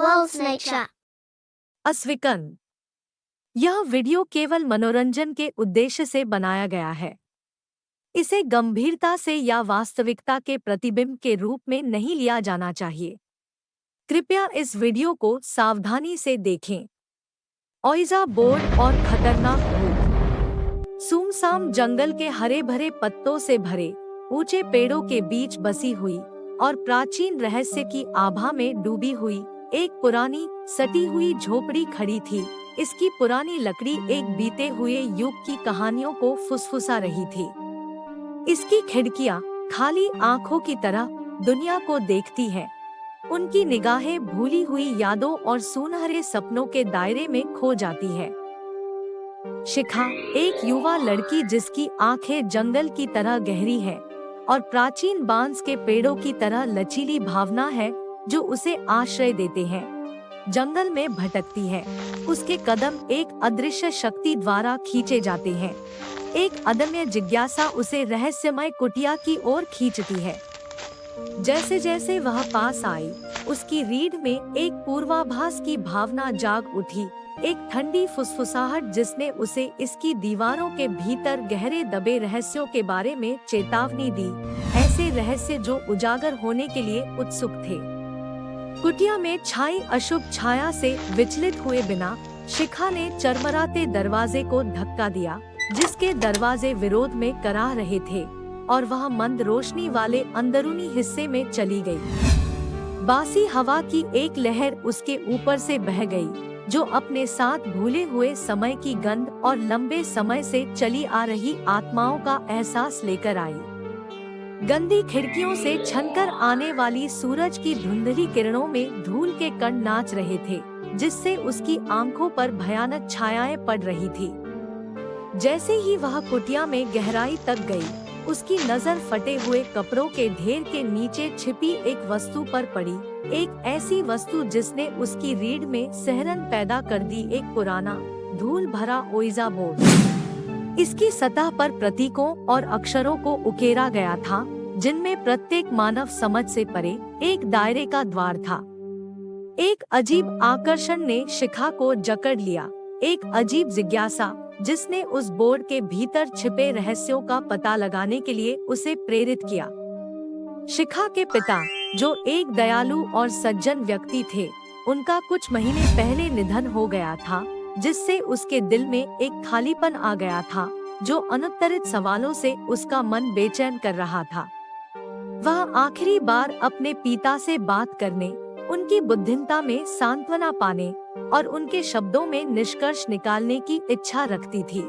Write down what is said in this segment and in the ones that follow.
World's Nature। अस्विकन। यह video केवल मनोरंजन के उद्देश्य से बनाया गया है। इसे गंभीरता से या वास्तविकता के प्रतिबिंब के रूप में नहीं लिया जाना चाहिए। कृपया इस वीडियो को सावधानी से देखें। ओइजा बोर्ड और खतरनाक भूत। सुमसाम जंगल के हरे भरे पत्तों से भरे ऊंचे पेड़ों के बीच बसी हुई और प्राचीन रहस्य की आभा में डूबी हुई एक पुरानी सटी हुई झोपड़ी खड़ी थी। इसकी पुरानी लकड़ी एक बीते हुए युग की कहानियों को फुसफुसा रही थी। इसकी खिड़कियां खाली आंखों की तरह दुनिया को देखती हैं। उनकी निगाहें भूली हुई यादों और सुनहरे सपनों के दायरे में खो जाती है। शिखा, एक युवा लड़की जिसकी आंखें जंगल की तरह गहरी है और प्राचीन बांस के पेड़ों की तरह लचीली भावना है जो उसे आश्रय देते हैं, जंगल में भटकती है। उसके कदम एक अदृश्य शक्ति द्वारा खींचे जाते हैं। एक अदम्य जिज्ञासा उसे रहस्यमय कुटिया की ओर खींचती है। जैसे जैसे वह पास आई, उसकी रीढ़ में एक पूर्वाभास की भावना जाग उठी, एक ठंडी फुसफुसाहट जिसने उसे इसकी दीवारों के भीतर गहरे दबे रहस्यों के बारे में चेतावनी दी, ऐसे रहस्य जो उजागर होने के लिए उत्सुक थे। कुटिया में छाई अशुभ छाया से विचलित हुए बिना शिखा ने चरमराते दरवाजे को धक्का दिया, जिसके दरवाजे विरोध में कराह रहे थे, और वह मंद रोशनी वाले अंदरूनी हिस्से में चली गई। बासी हवा की एक लहर उसके ऊपर से बह गई, जो अपने साथ भूले हुए समय की गंध और लंबे समय से चली आ रही आत्माओं का एहसास लेकर आई। गंदी खिड़कियों से छनकर आने वाली सूरज की धुंधली किरणों में धूल के कण नाच रहे थे, जिससे उसकी आंखों पर भयानक छायाएं पड़ रही थी। जैसे ही वह कुटिया में गहराई तक गई, उसकी नजर फटे हुए कपड़ों के ढेर के नीचे छिपी एक वस्तु पर पड़ी, एक ऐसी वस्तु जिसने उसकी रीढ़ में सिहरन पैदा कर दी, एक पुराना धूल भरा ओइजा बोर्ड। इसकी सतह पर प्रतीकों और अक्षरों को उकेरा गया था, जिनमें प्रत्येक मानव समझ से परे एक दायरे का द्वार था। एक अजीब आकर्षण ने शिखा को जकड़ लिया, एक अजीब जिज्ञासा जिसने उस बोर्ड के भीतर छिपे रहस्यों का पता लगाने के लिए उसे प्रेरित किया। शिखा के पिता, जो एक दयालु और सज्जन व्यक्ति थे, उनका कुछ महीने पहले निधन हो गया था, जिससे उसके दिल में एक खालीपन आ गया था, जो अनुत्तरित सवालों से उसका मन बेचैन कर रहा था। वह आखिरी बार अपने पिता से बात करने, उनकी बुद्धिमत्ता में सांत्वना पाने और उनके शब्दों में निष्कर्ष निकालने की इच्छा रखती थी।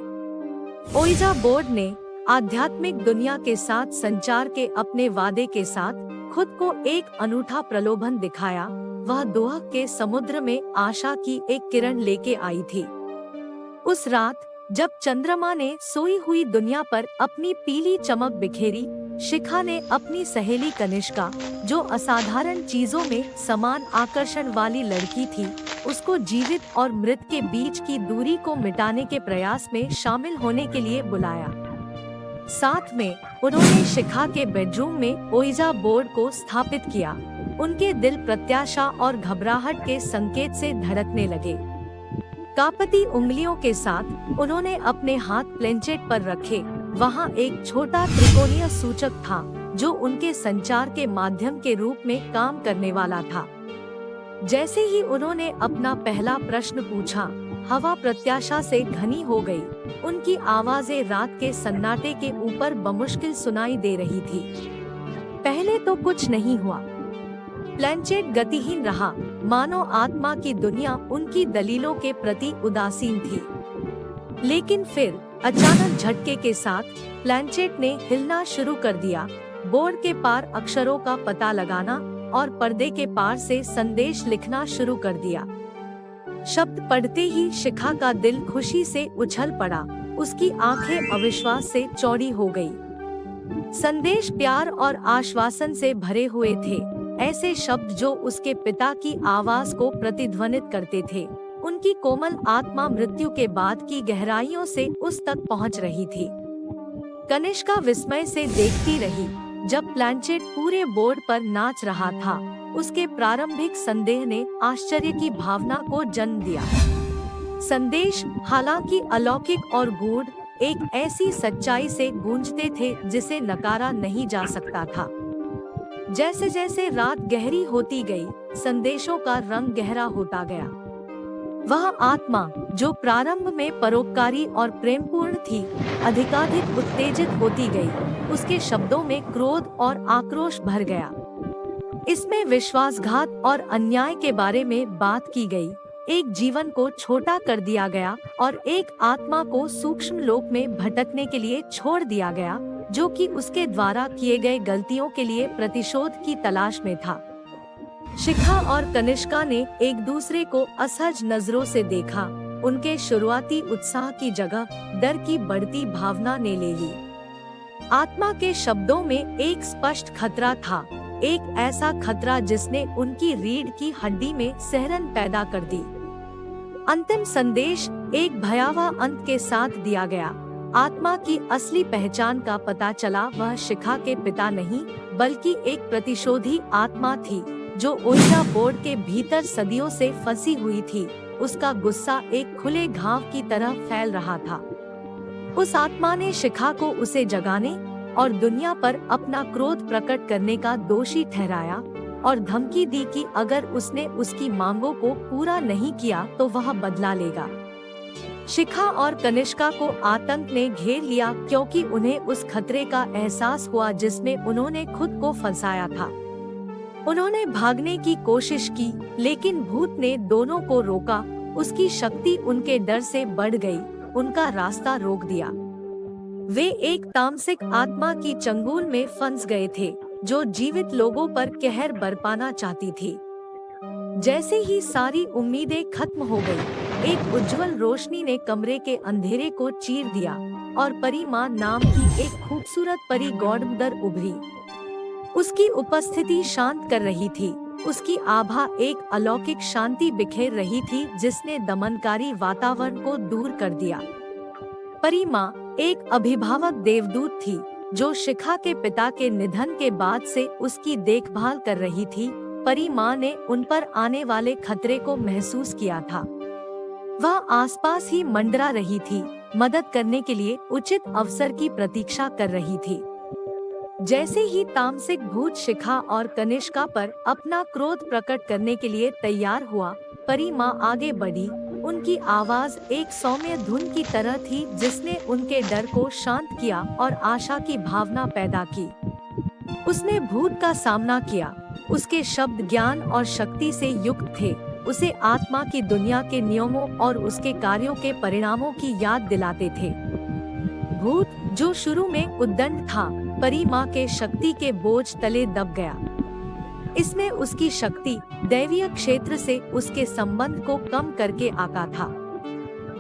ओइजा बोर्ड ने आध्यात्मिक दुनिया के साथ संचार के अपने वादे के साथ खुद को एक अनूठा प्रलोभन दिखाया। वह दोहक के समुद्र में आशा की एक किरण लेके आई थी। उस रात जब चंद्रमा ने सोई हुई दुनिया पर अपनी पीली चमक बिखेरी, शिखा ने अपनी सहेली कनिष्का, जो असाधारण चीजों में समान आकर्षण वाली लड़की थी, उसको जीवित और मृत के बीच की दूरी को मिटाने के प्रयास में शामिल होने के लिए बुलाया। साथ में उन्होंने शिखा के बेडरूम में ओइजा बोर्ड को स्थापित किया। उनके दिल प्रत्याशा और घबराहट के संकेत से धड़कने लगे। कांपती उंगलियों के साथ उन्होंने अपने हाथ प्लेंचेट पर रखे। वहां एक छोटा त्रिकोणीय सूचक था, जो उनके संचार के माध्यम के रूप में काम करने वाला था। जैसे ही उन्होंने अपना पहला प्रश्न पूछा, हवा प्रत्याशा से घनी हो गई। उनकी आवाजें रात के सन्नाटे के ऊपर बमुश्किल सुनाई दे रही थी। पहले तो कुछ नहीं हुआ। प्लेंचेट गतिहीन रहा, मानो आत्मा की दुनिया उनकी दलीलों के प्रति उदासीन थी। लेकिन फिर अचानक झटके के साथ प्लेंचेट ने हिलना शुरू कर दिया। बोर्ड के पार अक्षरों का पता लगाना और पर्दे के पार से संदेश लिखना शुरू कर दिया। शब्द पढ़ते ही शिखा का दिल खुशी से उछल पड़ा। उसकी आंखें अविश्वास से चौड़ी हो गई। संदेश प्यार और आश्वासन से भरे हुए थे, ऐसे शब्द जो उसके पिता की आवाज को प्रतिध्वनित करते थे। उनकी कोमल आत्मा मृत्यु के बाद की गहराइयों से उस तक पहुंच रही थी। कनिष्का विस्मय से देखती रही जब प्लेंचेट पूरे बोर्ड पर नाच रहा था। उसके प्रारंभिक संदेह ने आश्चर्य की भावना को जन्म दिया। संदेश, हालांकि अलौकिक और गूढ़, एक ऐसी सच्चाई से गूंजते थे जिसे नकारा नहीं जा सकता था। जैसे जैसे रात गहरी होती गई, संदेशों का रंग गहरा होता गया। वह आत्मा, जो प्रारंभ में परोपकारी और प्रेमपूर्ण थी, अधिकाधिक उत्तेजित होती गई। उसके शब्दों में क्रोध और आक्रोश भर गया। इसमें विश्वासघात और अन्याय के बारे में बात की गई। एक जीवन को छोटा कर दिया गया और एक आत्मा को सूक्ष्म लोक में भटकने के लिए छोड़ दिया गया, जो कि उसके द्वारा किए गए गलतियों के लिए प्रतिशोध की तलाश में था। शिखा और कनिष्का ने एक दूसरे को असहज नजरों से देखा। उनके शुरुआती उत्साह की जगह डर की बढ़ती भावना ने ले ली। आत्मा के शब्दों में एक स्पष्ट खतरा था, एक ऐसा खतरा जिसने उनकी रीढ़ की हड्डी में सिहरन पैदा कर दी। अंतिम संदेश एक भयावह अंत के साथ दिया गया। आत्मा की असली पहचान का पता चला। वह शिखा के पिता नहीं, बल्कि एक प्रतिशोधी आत्मा थी, जो ओइजा बोर्ड के भीतर सदियों से फंसी हुई थी। उसका गुस्सा एक खुले घाव की तरह फैल रहा था। उस आत्मा ने शिखा को उसे जगाने और दुनिया पर अपना क्रोध प्रकट करने का दोषी ठहराया और धमकी दी कि अगर उसने उसकी मांगों को पूरा नहीं किया तो वह बदला लेगा। शिखा और कनिष्का को आतंक ने घेर लिया, क्योंकि उन्हें उस खतरे का एहसास हुआ जिसमें उन्होंने खुद को फंसाया था। उन्होंने भागने की कोशिश की, लेकिन भूत ने दोनों को रोका। उसकी शक्ति उनके डर से बढ़ गई, उनका रास्ता रोक दिया। वे एक तामसिक आत्मा की चंगुल में फंस गए थे, जो जीवित लोगों पर कहर बरपाना चाहती थी। जैसे ही सारी उम्मीदें खत्म हो गई, एक उज्जवल रोशनी ने कमरे के अंधेरे को चीर दिया और परी माँ नाम की एक खूबसूरत परी गॉडमदर उभरी। उसकी उपस्थिति शांत कर रही थी। उसकी आभा एक अलौकिक शांति बिखेर रही थी, जिसने दमनकारी वातावरण को दूर कर दिया। परी माँ एक अभिभावक देवदूत थी, जो शिखा के पिता के निधन के बाद से उसकी देखभाल कर रही थी। परी माँ ने उन पर आने वाले खतरे को महसूस किया था। वह आसपास ही मंडरा रही थी, मदद करने के लिए उचित अवसर की प्रतीक्षा कर रही थी। जैसे ही तामसिक भूत शिखा और कनिष्का पर अपना क्रोध प्रकट करने के लिए तैयार हुआ, परी माँ आगे बढ़ी। उनकी आवाज एक सौम्य धुन की तरह थी, जिसने उनके डर को शांत किया और आशा की भावना पैदा की। उसने भूत का सामना किया। उसके शब्द ज्ञान और शक्ति से युक्त थे। उसे आत्मा की दुनिया के नियमों और उसके कार्यों के परिणामों की याद दिलाते थे। भूत, जो शुरू में उद्दंड था, परी माँ के शक्ति के बोझ तले दब गया। इसमें उसकी शक्ति दैवीय क्षेत्र से उसके संबंध को कम करके आका था।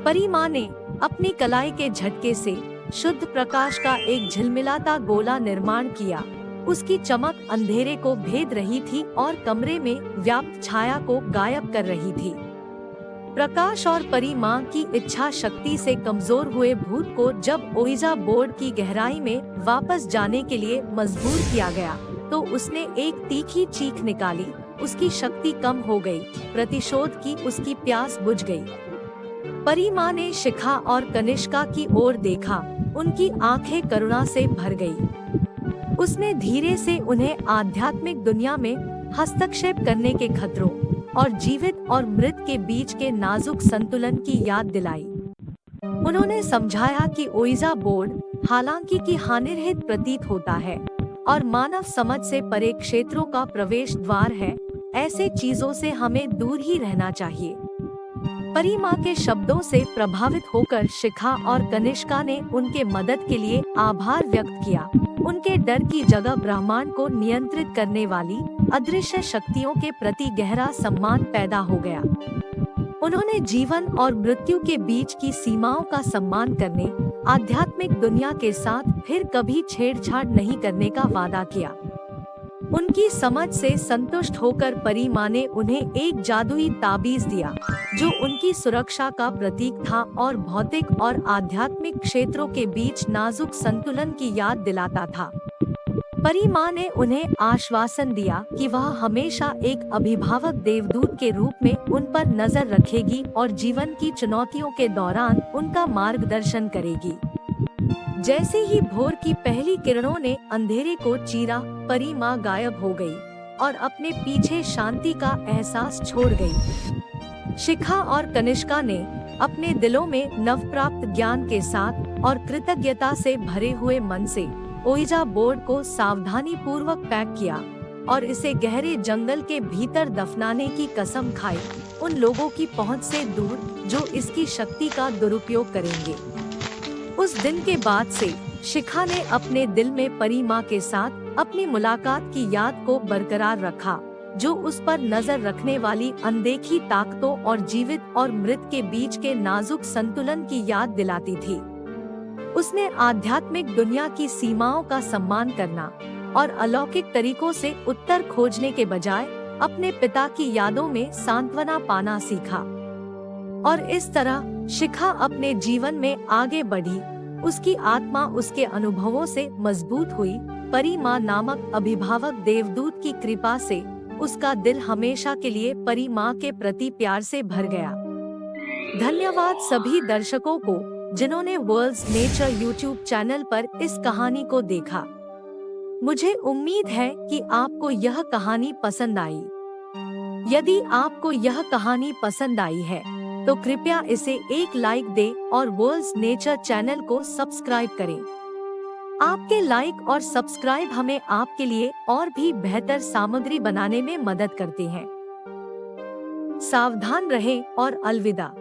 परी माँ ने अपनी कलाई के झटके से शुद्ध प्रकाश का एक झिलमिलाता गोला निर्माण किया। उसकी चमक अंधेरे को भेद रही थी और कमरे में व्याप्त छाया को गायब कर रही थी। प्रकाश और परी माँ की इच्छा शक्ति से कमजोर हुए भूत को जब ओइजा बोर्ड की गहराई में वापस जाने के लिए मजबूर किया गया, तो उसने एक तीखी चीख निकाली। उसकी शक्ति कम हो गई, प्रतिशोध की उसकी प्यास बुझ गई। परी माँ ने शिखा और कनिष्का की ओर देखा। उनकी आंखें करुणा से भर गई। उसने धीरे से उन्हें आध्यात्मिक दुनिया में हस्तक्षेप करने के खतरों और जीवित और मृत के बीच के नाजुक संतुलन की याद दिलाई। उन्होंने समझाया कि ओइजा बोर्ड, हालांकि कि हानिरहित प्रतीत होता है और मानव समझ से परे क्षेत्रों का प्रवेश द्वार है, ऐसे चीजों से हमें दूर ही रहना चाहिए। परी माँ के शब्दों से प्रभावित होकर शिखा और कनिष्का ने उनके मदद के लिए आभार व्यक्त किया। उनके डर की जगह ब्रह्मांड को नियंत्रित करने वाली अदृश्य शक्तियों के प्रति गहरा सम्मान पैदा हो गया। उन्होंने जीवन और मृत्यु के बीच की सीमाओं का सम्मान करने, आध्यात्मिक दुनिया के साथ फिर कभी छेड़छाड़ नहीं करने का वादा किया। उनकी समझ से संतुष्ट होकर परी माँ ने उन्हें एक जादुई ताबीज दिया, जो उनकी सुरक्षा का प्रतीक था और भौतिक और आध्यात्मिक क्षेत्रों के बीच नाजुक संतुलन की याद दिलाता था। परी माँ ने उन्हें आश्वासन दिया कि वह हमेशा एक अभिभावक देवदूत के रूप में उन पर नजर रखेगी और जीवन की चुनौतियों के दौरान उनका मार्गदर्शन करेगी। जैसे ही भोर की पहली किरणों ने अंधेरे को चीरा, परी माँ गायब हो गई और अपने पीछे शांति का एहसास छोड़ गई। शिखा और कनिष्का ने अपने दिलों में नवप्राप्त ज्ञान के साथ और कृतज्ञता से भरे हुए मन से ओइजा बोर्ड को सावधानी पूर्वक पैक किया और इसे गहरे जंगल के भीतर दफनाने की कसम खाई, उन लोगों की पहुंच से दूर जो इसकी शक्ति का दुरुपयोग करेंगे। उस दिन के बाद से शिखा ने अपने दिल में परी माँ के साथ अपनी मुलाकात की याद को बरकरार रखा, जो उस पर नजर रखने वाली अनदेखी ताकतों और जीवित और मृत के बीच के नाजुक संतुलन की याद दिलाती थी। उसने आध्यात्मिक दुनिया की सीमाओं का सम्मान करना और अलौकिक तरीकों से उत्तर खोजने के बजाय अपने पिता की यादों में सांत्वना पाना सीखा। और इस तरह शिखा अपने जीवन में आगे बढ़ी, उसकी आत्मा उसके अनुभवों से मजबूत हुई। परी माँ नामक अभिभावक देवदूत की कृपा से उसका दिल हमेशा के लिए परी माँ के प्रति प्यार से भर गया। धन्यवाद सभी दर्शकों को जिन्होंने वर्ल्ड्स नेचर यूट्यूब चैनल पर इस कहानी को देखा। मुझे उम्मीद है कि आपको यह कहानी पसंद आई। यदि आपको यह कहानी पसंद आई है तो कृपया इसे एक लाइक दें और वर्ल्ड्स नेचर चैनल को सब्सक्राइब करें। आपके लाइक और सब्सक्राइब हमें आपके लिए और भी बेहतर सामग्री बनाने में मदद करते हैं। सावधान रहें और अलविदा।